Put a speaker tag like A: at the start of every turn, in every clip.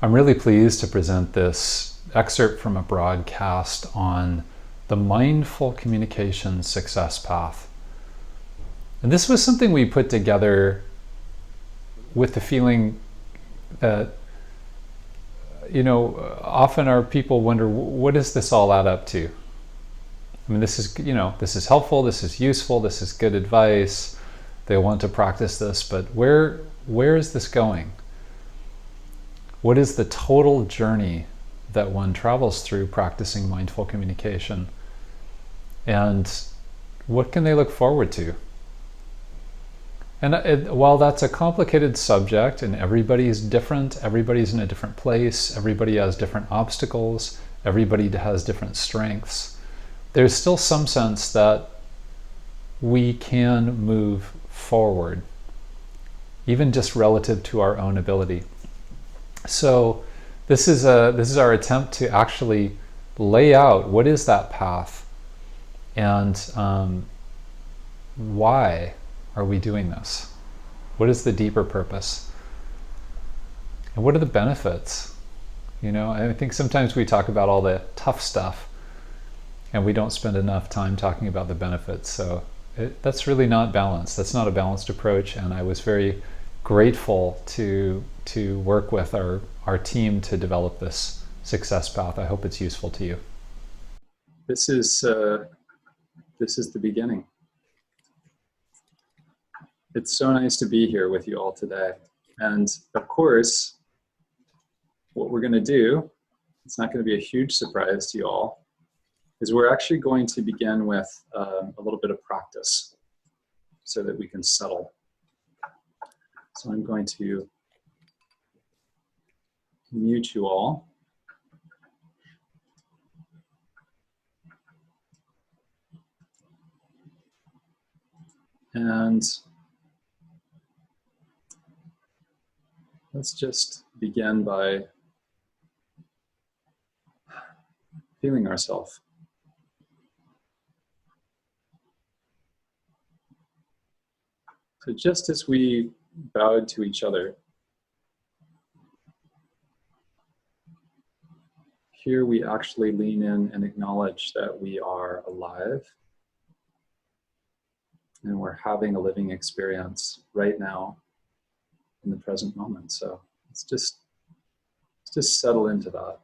A: I'm really pleased to present this excerpt from a broadcast on the mindful communication success path. And this was something we put together with the feeling that, often our people wonder, what does this all add up to? I mean, this is helpful, this is useful, this is good advice. They want to practice this, but where is this going? What is the total journey that one travels through practicing mindful communication? And what can they look forward to? And while that's a complicated subject and everybody's different, everybody's in a different place, everybody has different obstacles, everybody has different strengths, there's still some sense that we can move forward, even just relative to our own ability. So this is our attempt to actually lay out what is that path, and why are we doing this? What is the deeper purpose? And what are the benefits? I think sometimes we talk about all the tough stuff and we don't spend enough time talking about the benefits. So that's really not balanced. That's not a balanced approach. And I was very grateful to work with our team to develop this success path. I hope it's useful to you. This is the beginning. It's so nice to be here with you all today. And of course, what we're going to do, it's not going to be a huge surprise to you all, is we're actually going to begin with a little bit of practice so that we can settle. So I'm going to mute you all. And let's just begin by feeling ourselves. So just as we bowed to each other, here we actually lean in and acknowledge that we are alive and we're having a living experience right now in the present moment. So let's just settle into that.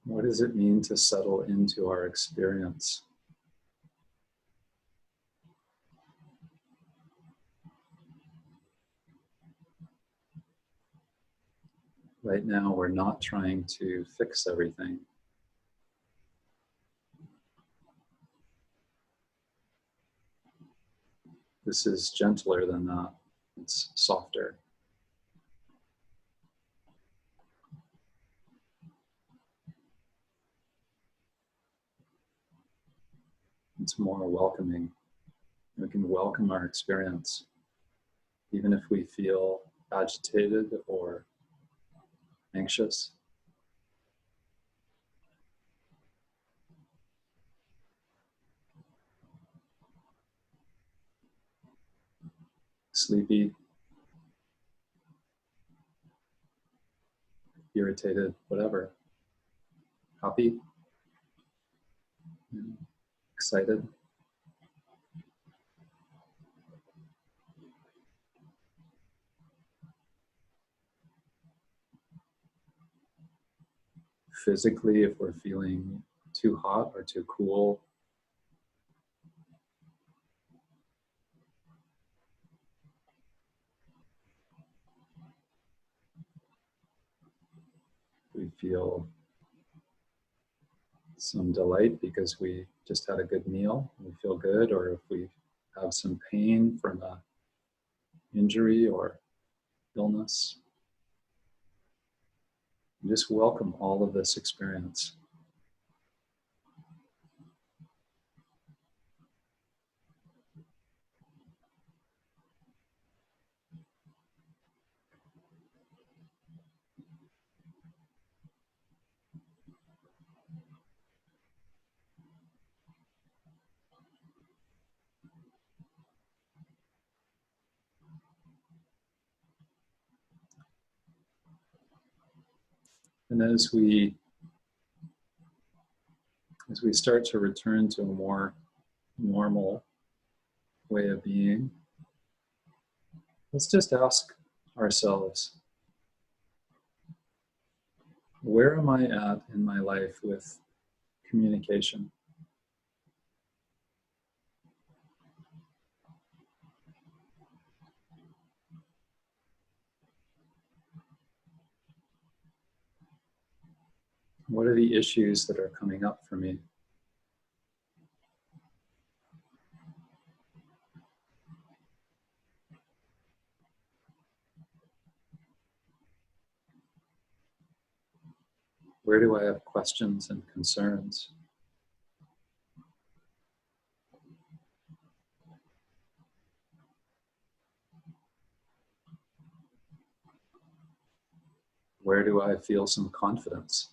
A: What does it mean to settle into our experience? Right now, we're not trying to fix everything. This is gentler than that. It's softer. It's more welcoming. We can welcome our experience, even if we feel agitated or anxious, sleepy, irritated, whatever, happy, excited. Physically, if we're feeling too hot or too cool, we feel some delight because we just had a good meal, we feel good, or if we have some pain from a injury or illness. Just welcome all of this experience. And as we start to return to a more normal way of being, let's just ask ourselves, where am I at in my life with communication? What are the issues that are coming up for me? Where do I have questions and concerns? Where do I feel some confidence?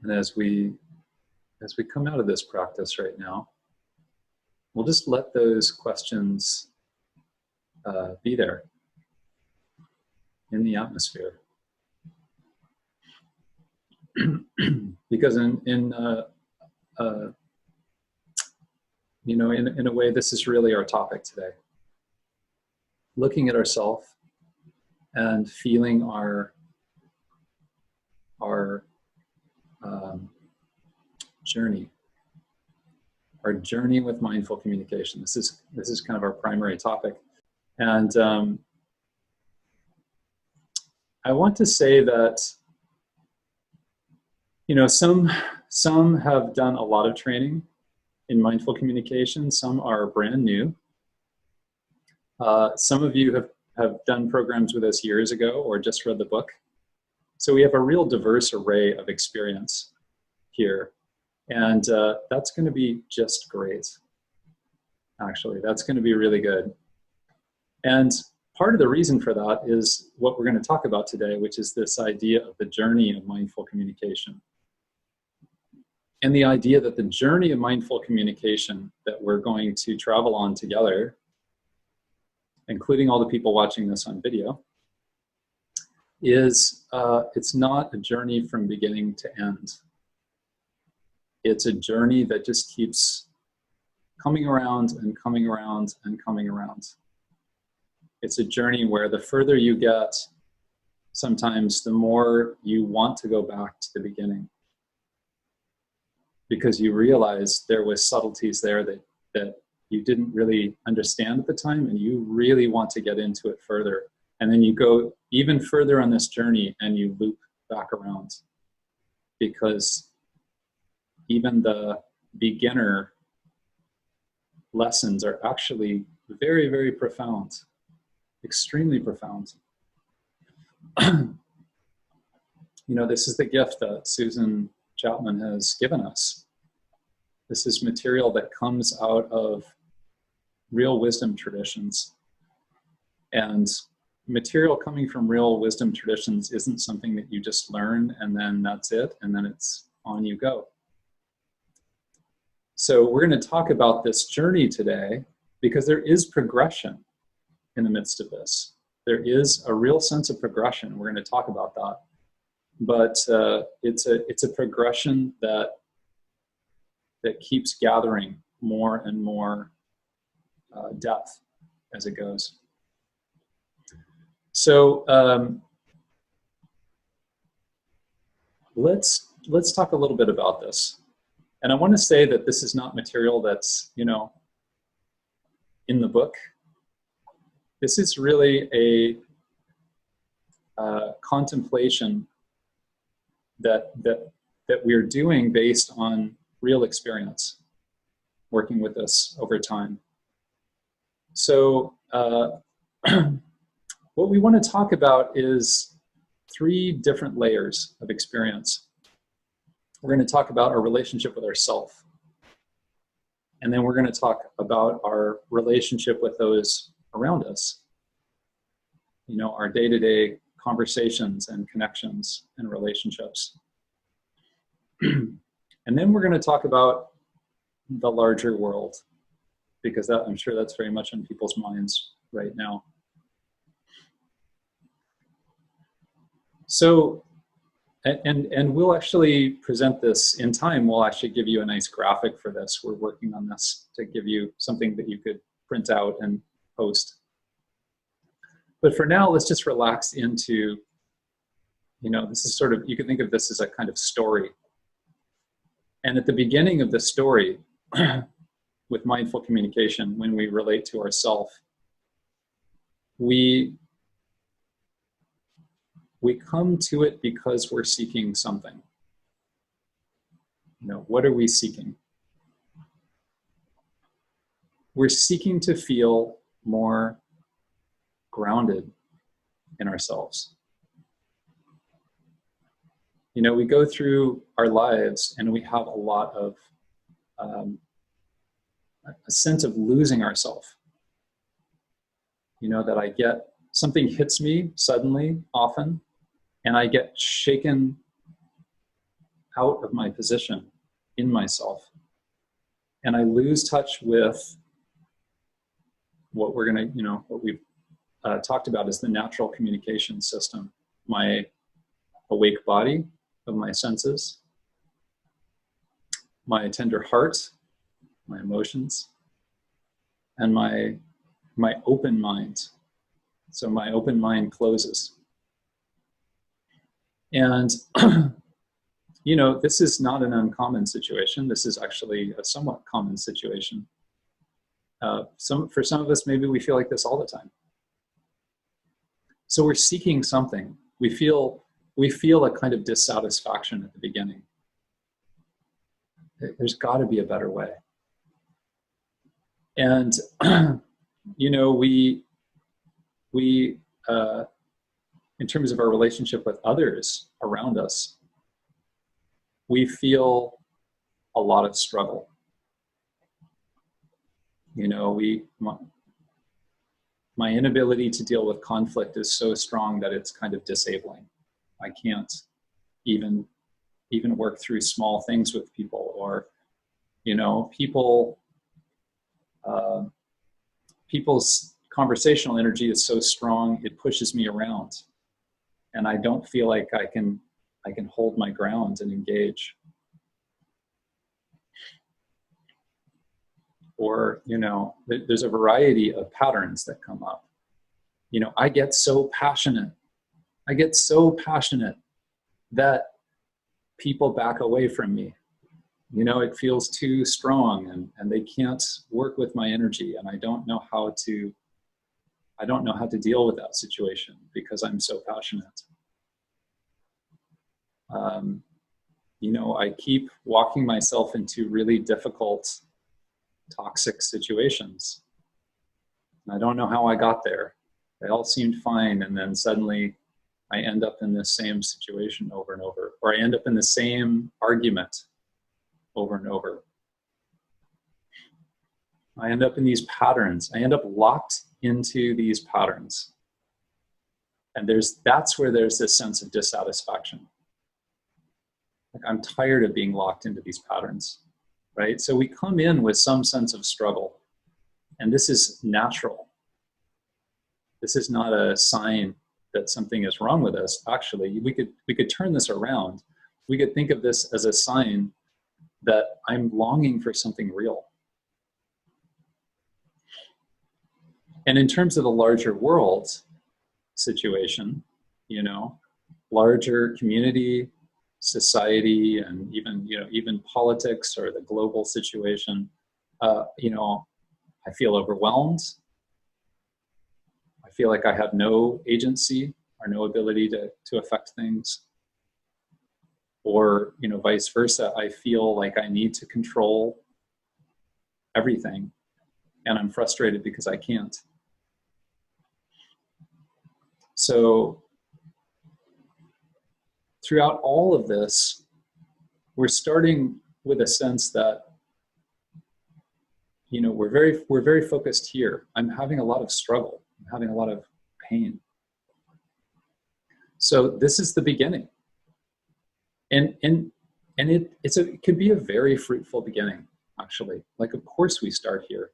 A: And as we come out of this practice right now, we'll just let those questions be there in the atmosphere. Because in a way, this is really our topic today. Looking at ourselves and feeling our journey with mindful communication. This is kind of our primary topic, and I want to say that some have done a lot of training in mindful communication. Some are brand new. Some of you have done programs with us years ago or just read the book. So we have a real diverse array of experience here. And that's going to be just great. Actually, that's going to be really good. And part of the reason for that is what we're going to talk about today, which is this idea of the journey of mindful communication. And the idea that the journey of mindful communication that we're going to travel on together, including all the people watching this on video, is it's not a journey from beginning to end. It's a journey that just keeps coming around and coming around and coming around. It's a journey where the further you get, sometimes the more you want to go back to the beginning, because you realize there was subtleties there that you didn't really understand at the time, and you really want to get into it further. And then you go even further on this journey and you loop back around, because even the beginner lessons are actually very, very profound, extremely profound. This is the gift that Susan Chapman has given us. This is material that comes out of real wisdom traditions. And material coming from real wisdom traditions isn't something that you just learn and then that's it, and then it's on you go. So we're going to talk about this journey today because there is progression in the midst of this. There is a real sense of progression. We're going to talk about that. But it's a progression that keeps gathering more and more
B: depth as it goes. So let's talk a little bit about this. And I want to say that this is not material that's, you know, in the book. This is really a contemplation that we're doing based on real experience, working with this over time. So what we want to talk about is 3 different layers of experience. We're going to talk about our relationship with ourself. And then we're going to talk about our relationship with those around us. You know, our day-to-day conversations and connections and relationships. And then we're going to talk about the larger world, because that, I'm sure that's very much on people's minds right now. So, and we'll actually present this in time. We'll actually give you a nice graphic for this. We're working on this to give you something that you could print out and post. But for now, let's just relax into, you know, this is sort of, you can think of this as a kind of story. And at the beginning of the story, with mindful communication, when we relate to ourself, we come to it because we're seeking something. You know, what are we seeking? We're seeking to feel more grounded in ourselves. You know, we go through our lives and we have a lot of a sense of losing ourselves. You know, that I get, something hits me suddenly, often, and I get shaken out of my position in myself. And I lose touch with what we're going to, you know, what we've talked about is the natural communication system. My awake body of my senses, my tender heart, my emotions, and my open mind. So my open mind closes. And, you know, this is not an uncommon situation. This is actually a somewhat common situation. For some of us, maybe we feel like this all the time. So we're seeking something. We feel a kind of dissatisfaction at the beginning. There's got to be a better way. And, you know, we in terms of our relationship with others around us, we feel a lot of struggle. You know, my inability to deal with conflict is so strong that it's kind of disabling. I can't even work through small things with people, or, you know, people's conversational energy is so strong, it pushes me around. And I don't feel like I can hold my ground and engage. Or, you know, there's a variety of patterns that come up. You know, I get so passionate that people back away from me. You know, it feels too strong and they can't work with my energy, and I don't know how to deal with that situation because I'm so passionate. You know, I keep walking myself into really difficult, toxic situations. And I don't know how I got there. They all seemed fine, and then suddenly I end up in the same situation over and over, or I end up in the same argument over and over. I end up in these patterns. I end up locked into these patterns. And that's where there's this sense of dissatisfaction. Like, I'm tired of being locked into these patterns, right? So we come in with some sense of struggle, and this is natural. This is not a sign that something is wrong with us. Actually, we could turn this around. We could think of this as a sign that I'm longing for something real. And in terms of the larger world situation, you know, larger community, society, and even, you know, even politics or the global situation, you know, I feel overwhelmed. I feel like I have no agency or no ability to affect things. Or, you know, vice versa, I feel like I need to control everything and I'm frustrated because I can't. So throughout all of this, we're starting with a sense that, you know, we're very focused here. I'm having a lot of struggle. I'm having a lot of pain. So this is the beginning. And it could be a very fruitful beginning, actually. Like, of course we start here.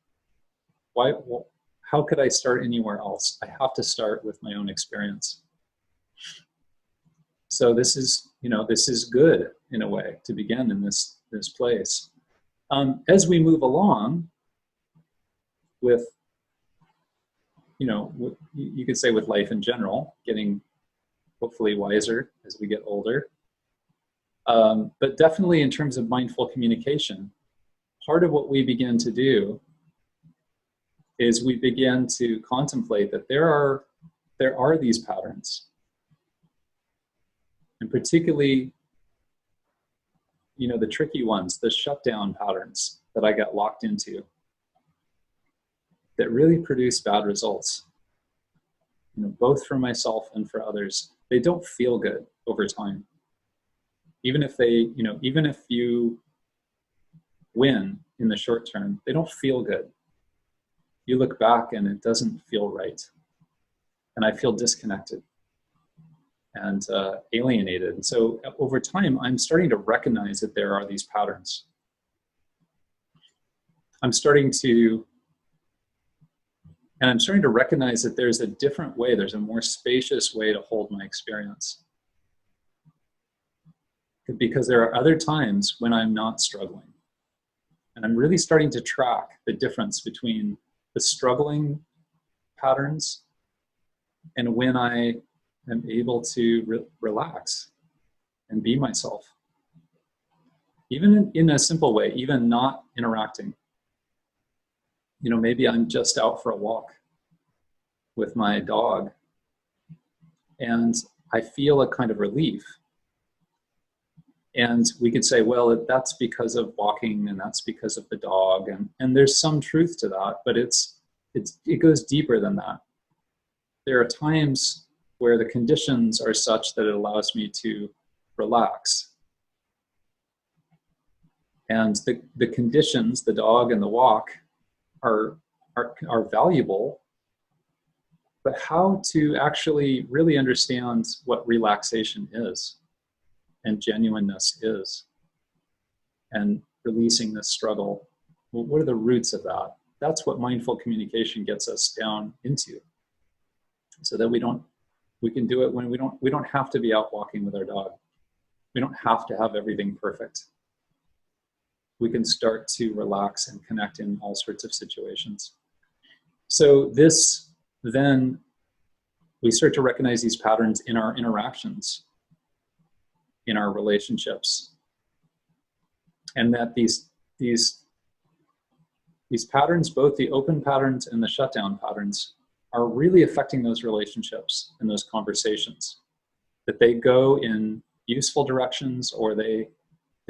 B: Why? Well, how could I start anywhere else? I have to start with my own experience. So this is, you know, this is good in a way to begin in this place. As we move along with, you know, you could say with life in general, getting hopefully wiser as we get older. But definitely in terms of mindful communication, part of what we begin to do is we begin to contemplate that there are these patterns. And particularly, you know, the tricky ones, the shutdown patterns that I got locked into that really produce bad results, you know, both for myself and for others. They don't feel good over time. Even if they, you know, even if you win in the short term, they don't feel good. You look back and it doesn't feel right. And I feel disconnected and alienated. And so over time, I'm starting to recognize that there are these patterns. I'm starting to recognize that there's a different way, there's a more spacious way to hold my experience. Because there are other times when I'm not struggling. And I'm really starting to track the difference between the struggling patterns and when I am able to relax and be myself. Even in a simple way, even not interacting. You know, maybe I'm just out for a walk with my dog and I feel a kind of relief. And we could say, well, that's because of walking and that's because of the dog. And there's some truth to that, but it goes deeper than that. There are times where the conditions are such that it allows me to relax. And the conditions, the dog and the walk, are valuable, but how to actually really understand what relaxation is and genuineness is, and releasing this struggle. Well, what are the roots of that? That's what mindful communication gets us down into, so that we can do it when we don't have to be out walking with our dog. We don't have to have everything perfect. We can start to relax and connect in all sorts of situations. So then we start to recognize these patterns in our interactions, in our relationships, and that these patterns, both the open patterns and the shutdown patterns, are really affecting those relationships and those conversations. That they go in useful directions or they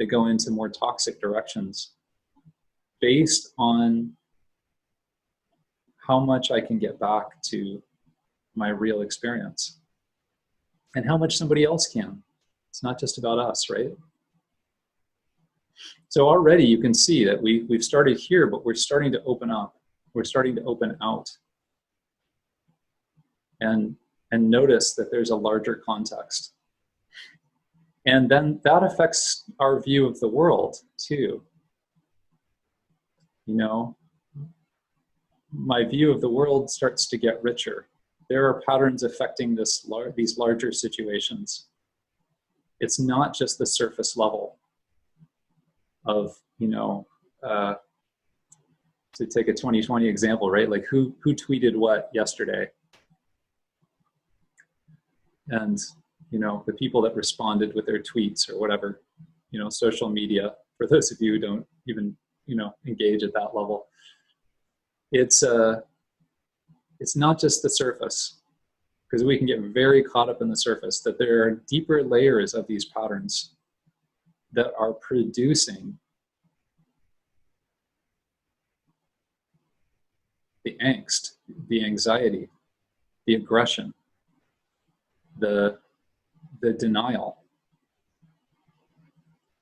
B: go into more toxic directions based on how much I can get back to my real experience and how much somebody else can. It's not just about us, right? So already you can see that we've started here, but we're starting to open up. We're starting to open out and notice that there's a larger context. And then that affects our view of the world too. You know, my view of the world starts to get richer. There are patterns affecting these larger situations. It's not just the surface level of, you know, to take a 2020 example, right? Like who tweeted what yesterday? And, you know, the people that responded with their tweets or whatever, you know, social media, for those of you who don't even, you know, engage at that level, it's not just the surface, because we can get very caught up in the surface, that there are deeper layers of these patterns that are producing the angst, the anxiety, the aggression, the denial,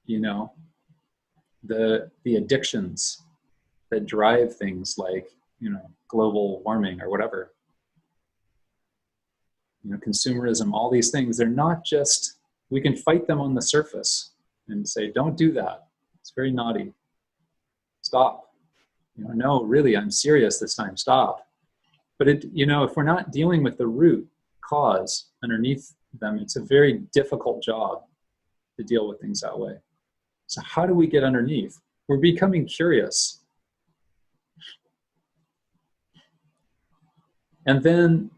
B: you know, the addictions that drive things like, you know, global warming or whatever, you know, consumerism, all these things. They're not just, we can fight them on the surface and say, don't do that, it's very naughty, stop, you know, no, really, I'm serious this time, stop. But it, you know, if we're not dealing with the root cause underneath them, it's a very difficult job to deal with things that way. So how do we get underneath? We're becoming curious. And then,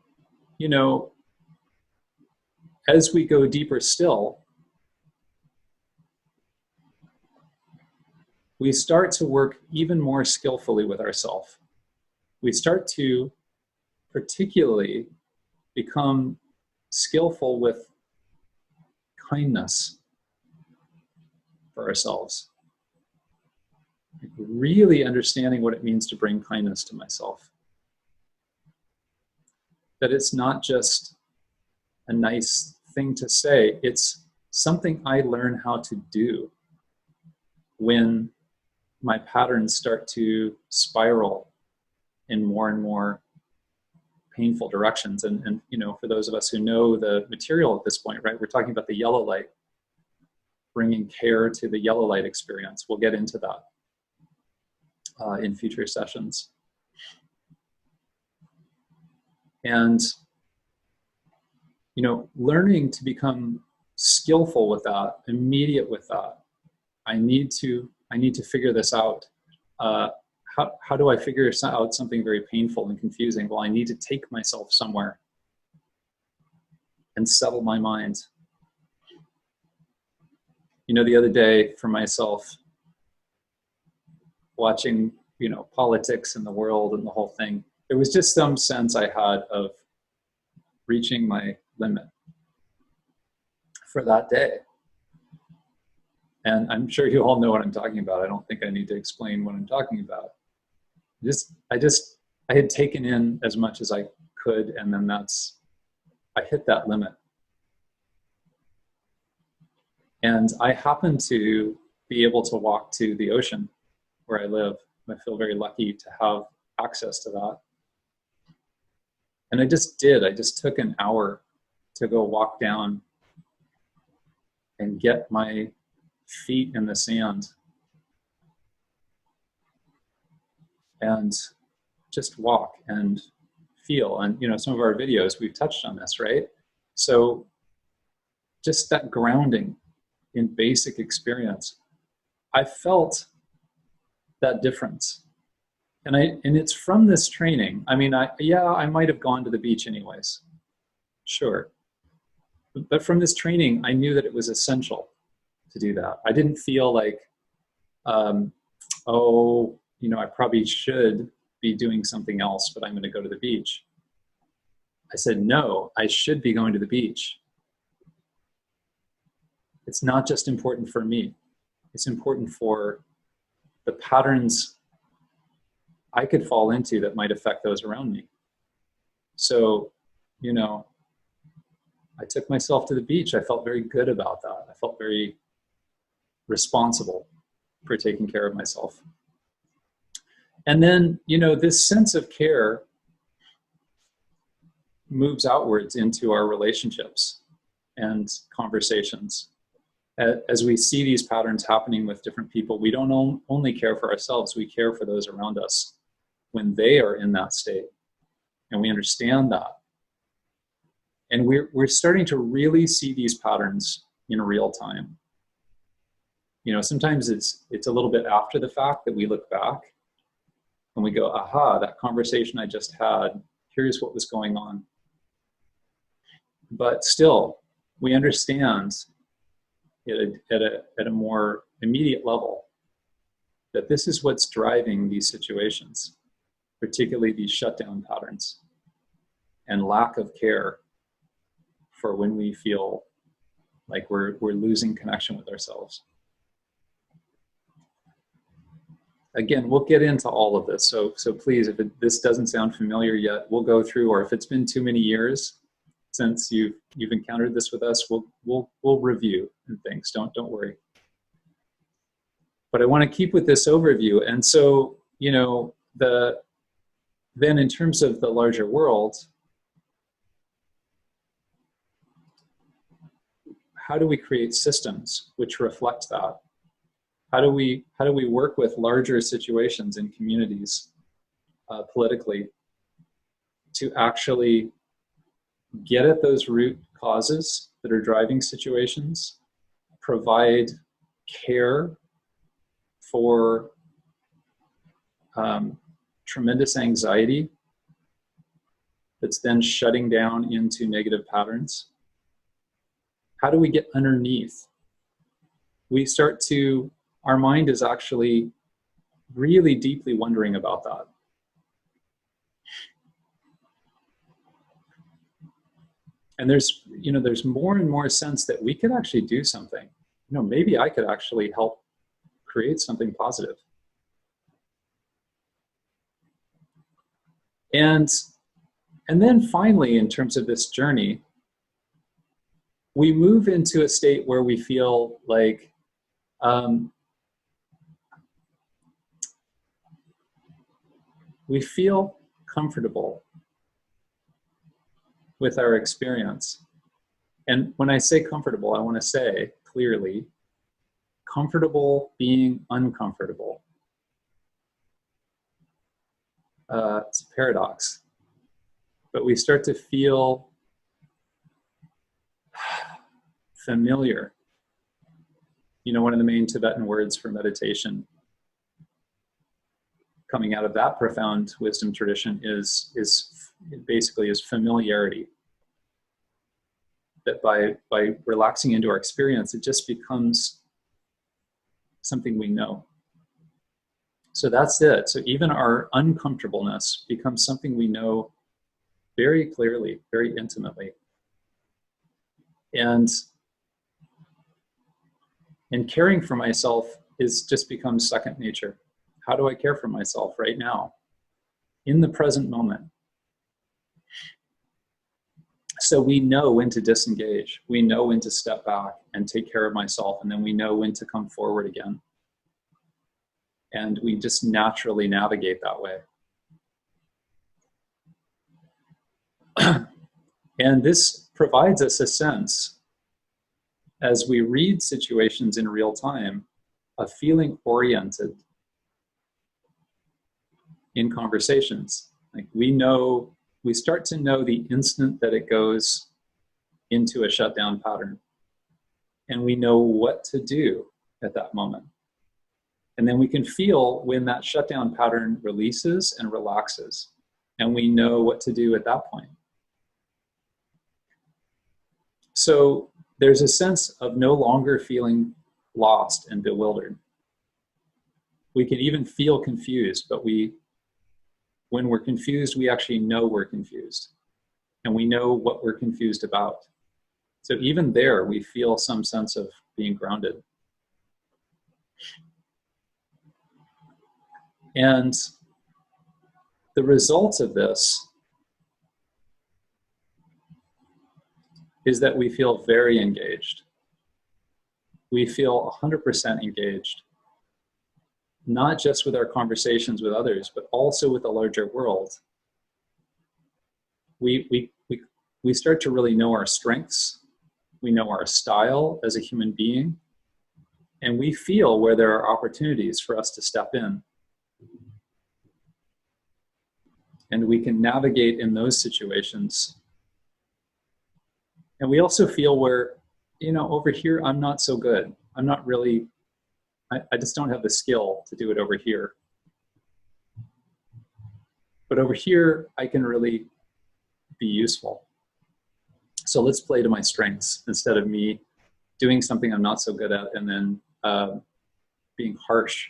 B: you know, as we go deeper still, we start to work even more skillfully with ourselves. We start to particularly become skillful with kindness for ourselves. Like really understanding what it means to bring kindness to myself. That it's not just a nice thing to say, it's something I learn how to do when my patterns start to spiral in more and more painful directions. And you know, for those of us who know the material at this point, right, we're talking about the yellow light, bringing care to the yellow light experience. We'll get into that in future sessions. And, you know, learning to become skillful with that, immediate with that. I need to figure this out. How do I figure out something very painful and confusing? Well, I need to take myself somewhere and settle my mind. You know, the other day for myself, watching, you know, politics in the world and the whole thing, there was just some sense I had of reaching my limit for that day. And I'm sure you all know what I'm talking about. I don't think I need to explain what I'm talking about. I had taken in as much as I could, and then I hit that limit. And I happen to be able to walk to the ocean where I live. I feel very lucky to have access to that. And I just took an hour to go walk down and get my feet in the sand and just walk and feel. And, you know, some of our videos, we've touched on this, right? So just that grounding in basic experience, I felt that difference. And it's from this training. I mean, I might have gone to the beach anyways, sure. But from this training, I knew that it was essential to do that. I didn't feel like, oh, you know, I probably should be doing something else, but I'm going to go to the beach. I said, no, I should be going to the beach. It's not just important for me. It's important for the patterns I could fall into that might affect those around me. So, you know, I took myself to the beach. I felt very good about that. I felt very responsible for taking care of myself. And then, you know, this sense of care moves outwards into our relationships and conversations. As we see these patterns happening with different people, we don't only care for ourselves, we care for those around us when they are in that state. And we understand that. And we're starting to really see these patterns in real time. You know, sometimes it's a little bit after the fact that we look back. And we go, aha, that conversation I just had, here's what was going on. But still, we understand at a more immediate level that this is what's driving these situations, particularly these shutdown patterns and lack of care for when we feel like we're losing connection with ourselves. Again, we'll get into all of this. So please, if this doesn't sound familiar yet, we'll go through, or if it's been too many years since you've encountered this with us, we'll review and things. Don't worry. But I want to keep with this overview. And so, then in terms of the larger world, how do we create systems which reflect that? How do we work with larger situations in communities politically to actually get at those root causes that are driving situations, provide care for tremendous anxiety that's then shutting down into negative patterns? How do we get underneath? Our mind is actually really deeply wondering about that. And there's more and more sense that we could actually do something. Maybe I could actually help create something positive. And then finally, in terms of this journey, we move into a state where we feel like we feel comfortable with our experience. And when I say comfortable, I want to say clearly, comfortable being uncomfortable. It's a paradox. But we start to feel familiar. One of the main Tibetan words for meditation coming out of that profound wisdom tradition is basically familiarity. That by relaxing into our experience, it just becomes something we know. So that's it. So even our uncomfortableness becomes something we know very clearly, very intimately. And caring for myself just becomes second nature. How do I care for myself right now, in the present moment? So we know when to disengage. We know when to step back and take care of myself, and then we know when to come forward again. And we just naturally navigate that way. And this provides us a sense, as we read situations in real time, of feeling oriented in conversations. Like we start to know the instant that it goes into a shutdown pattern. And we know what to do at that moment. And then we can feel when that shutdown pattern releases and relaxes. And we know what to do at that point. So there's a sense of no longer feeling lost and bewildered. We can even feel confused, but when we're confused, we actually know we're confused. And we know what we're confused about. So even there, we feel some sense of being grounded. And the results of this is that we feel very engaged. We feel 100% engaged, not just with our conversations with others, but also with the larger world. We start to really know our strengths. We know our style as a human being, and we feel where there are opportunities for us to step in. And we can navigate in those situations. And we also feel where, over here, I'm not so good. I'm not really, I just don't have the skill to do it over here. But over here, I can really be useful. So let's play to my strengths instead of me doing something I'm not so good at and then being harsh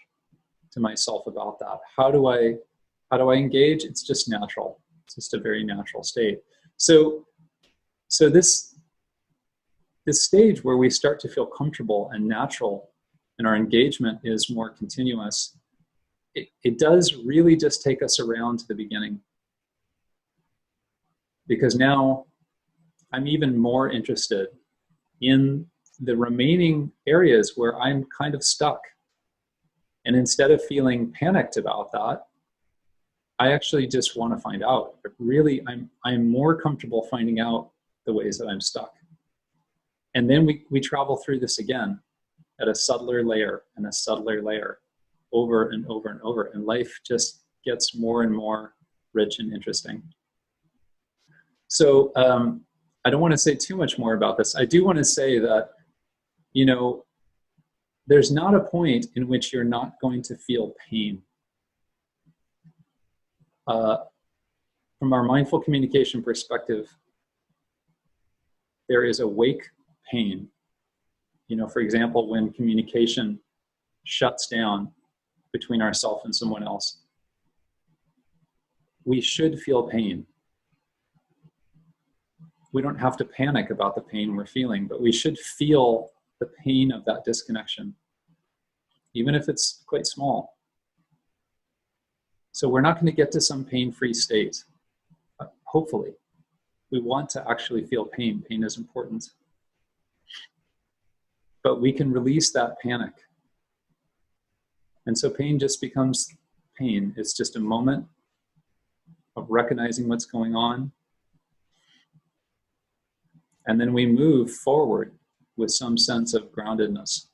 B: to myself about that. How do I engage? It's just natural. It's just a very natural state. So this stage where we start to feel comfortable and natural and our engagement is more continuous, it does really just take us around to the beginning. Because now I'm even more interested in the remaining areas where I'm kind of stuck. And instead of feeling panicked about that, I actually just want to find out. But really, I'm more comfortable finding out the ways that I'm stuck. And then we travel through this again at a subtler layer and a subtler layer over and over and over. And life just gets more and more rich and interesting. So I don't want to say too much more about this. I do want to say that, you know, there's not a point in which you're not going to feel pain. From our mindful communication perspective, there is awake pain. You know, for example, when communication shuts down between ourselves and someone else, we should feel pain. We don't have to panic about the pain we're feeling, but we should feel the pain of that disconnection, even if it's quite small. So we're not going to get to some pain-free state. Hopefully. We want to actually feel pain. Pain is important. But we can release that panic. And so pain just becomes pain. It's just a moment of recognizing what's going on. And then we move forward with some sense of groundedness.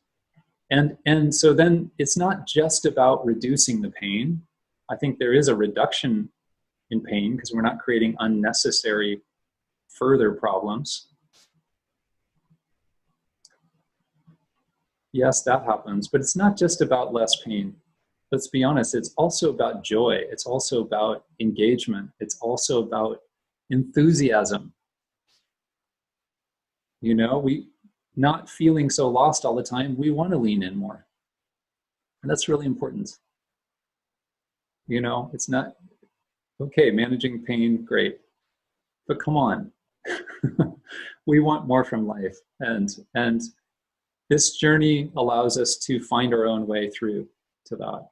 B: And so then it's not just about reducing the pain. I think there is a reduction in pain because we're not creating unnecessary further problems. Yes, that happens, but it's not just about less pain. Let's be honest, it's also about joy. It's also about engagement. It's also about enthusiasm. You know, we not feeling so lost all the time, we want to lean in more. And that's really important. You know, it's not, okay, managing pain, great. But come on, we want more from life. And this journey allows us to find our own way through to that.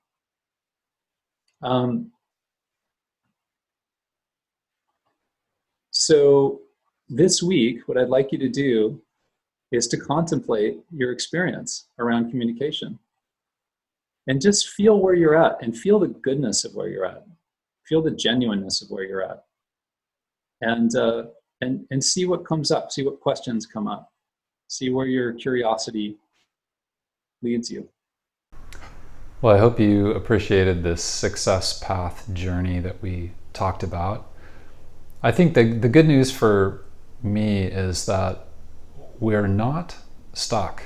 B: So this week, what I'd like you to do is to contemplate your experience around communication. And just feel where you're at and feel the goodness of where you're at. Feel the genuineness of where you're at. And see what comes up, see what questions come up. See where your curiosity leads you.
A: Well, I hope you appreciated this success path journey that we talked about. I think the good news for me is that we're not stuck.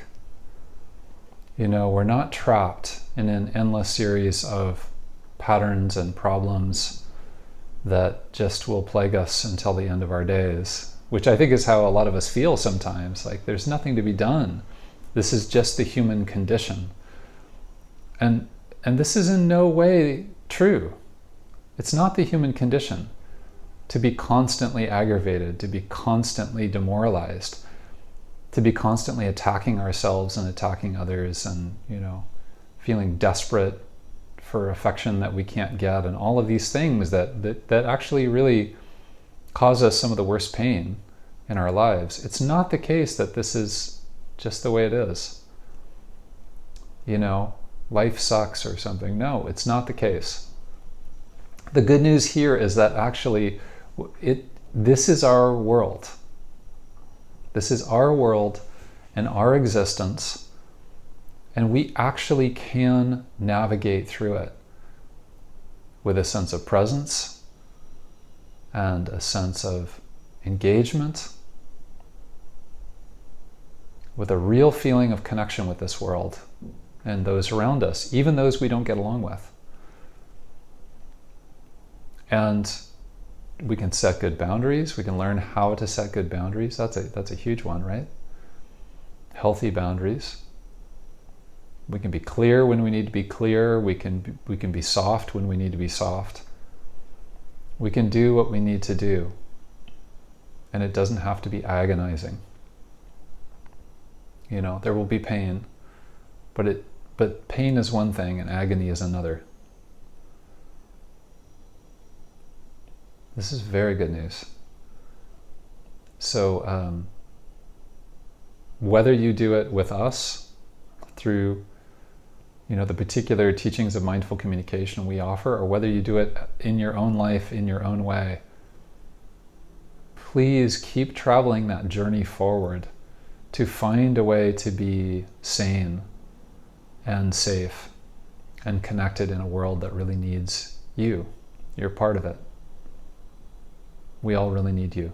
A: You know, we're not trapped in an endless series of patterns and problems that just will plague us until the end of our days, which I think is how a lot of us feel sometimes. Like there's nothing to be done. This is just the human condition. And this is in no way true. It's not the human condition to be constantly aggravated, to be constantly demoralized, to be constantly attacking ourselves and attacking others and, you know, feeling desperate for affection that we can't get and all of these things that actually really cause us some of the worst pain in our lives. It's not the case that this is just the way it is. You know, life sucks or something. No, it's not the case. The good news here is that actually this is our world. This is our world and our existence, and we actually can navigate through it with a sense of presence and a sense of engagement, with a real feeling of connection with this world and those around us, even those we don't get along with. And we can set good boundaries. We can learn how to set good boundaries. That's a huge one, right? Healthy boundaries. We can be clear when we need to be clear. We can be soft when we need to be soft. We can do what we need to do. And it doesn't have to be agonizing. You know, there will be pain, but pain is one thing and agony is another. This is very good news. So whether you do it with us through, you know, the particular teachings of mindful communication we offer, or whether you do it in your own life, in your own way, please keep traveling that journey forward to find a way to be sane and safe and connected in a world that really needs you. You're part of it. We all really need you.